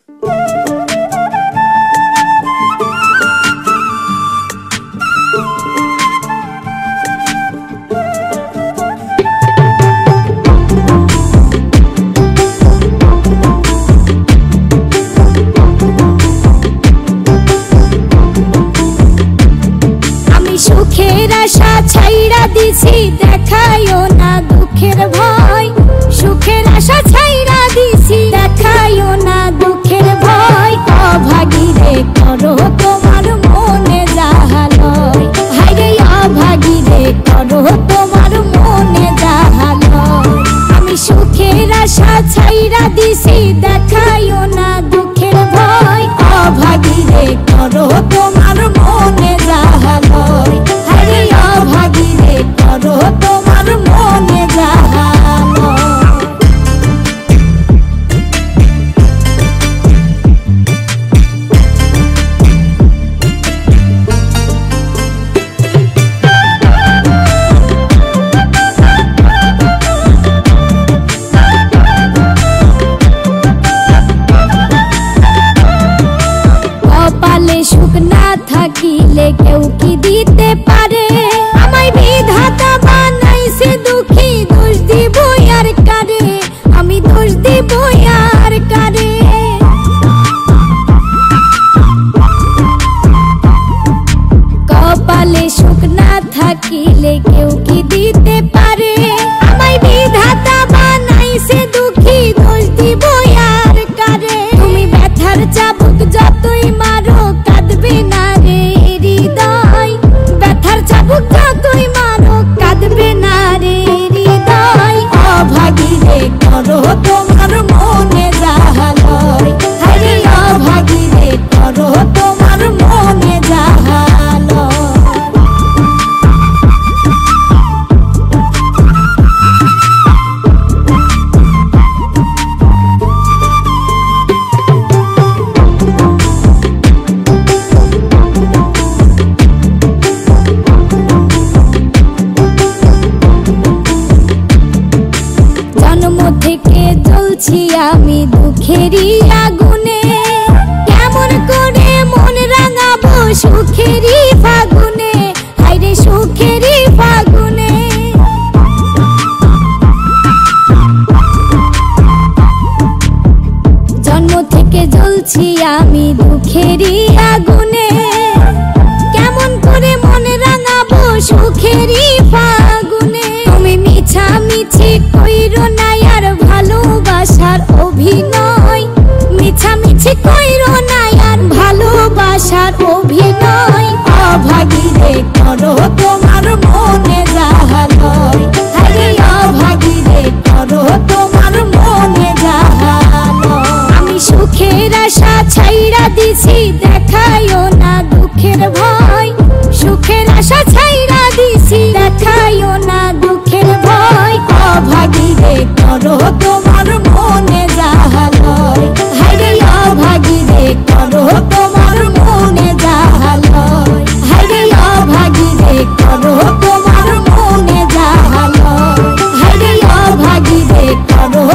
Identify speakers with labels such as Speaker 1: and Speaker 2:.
Speaker 1: সুখের আশা ছাইরা দিছি দেখায়ও না দুঃখের ভয়, সুখের আশা ছাইরা দিছি দেখায়ও না দুঃখের ভয়। অভাগী রে করো তোমার মনে যাহা লয়, হায়রে অভাগী রে করো তোমার মনে যাহা লয়। আমি সুখের আশা ছাইরা দিছি দেখায়ও না দুঃখের ভয়, অভাগী রে করো তোমার মনে যাহা লয়, হায়রে অভাগী রে করো তোমার মনে যাহা লয়। কপালে সুখ না থাকিলে কেউ কি দিতে পারে, আমায় বিধাতা বানাইছে দুঃখী, দোষ দিব আর কারে, আমি দোষ দিব আর কারে। কপালে সুখ না থাকিলে কেউ কি দিতে পারে, আমায় বিধাতা বানাইছে দুঃখী, দোষ দিব আর কারে। তুমি ব্যথার চাবুক যতই মারো কাঁদবে না রে হৃদয়, ব্যথার চাবুক যতই মারো কাঁদবে না রে হৃদয়। অভাগী রে করো তোমার মনে যাহা লয়, হায়রে অভাগী রে করো তোমার মনে যাহা লয়। জন্ম থেকে জ্বলছি আমি দুঃখেরই আগুনে, কেমন করে মন রাঙাবো সুখেরই ফাগুনে, হায়রে সুখেরই ফাগুনে। জন্ম থেকে জ্বলছি আমি দুঃখেরই আগুনে, কেমন করে মন রাঙাবো সুখেরই ফাগুনে। তুমি মিছামিছি কইরো না আর ভালোবাসার অভিনয়, মিছামিছি কইরো না আর ভালোবাসার অভিনয়। অভাগী রে করো তোমার মনে যাহা লয়, হায়রে অভাগী রে করো তোমার মনে যাহা লয়। আমি সুখের আশা ছাইরা দিছি দেখায়ও না দুঃখের ভয়, সুখের আশা ছাইরা দিছি দেখায়ও না দুঃখের ভয়। অভাগী রে করো তোমার মনে যাহা লয়, হায়রে অভাগী রে করো তোমার মনে যাহা লয়, হায়রে অভাগী রে করো তোমার মনে যাহা লয়, হায়রে অভাগী রে করো।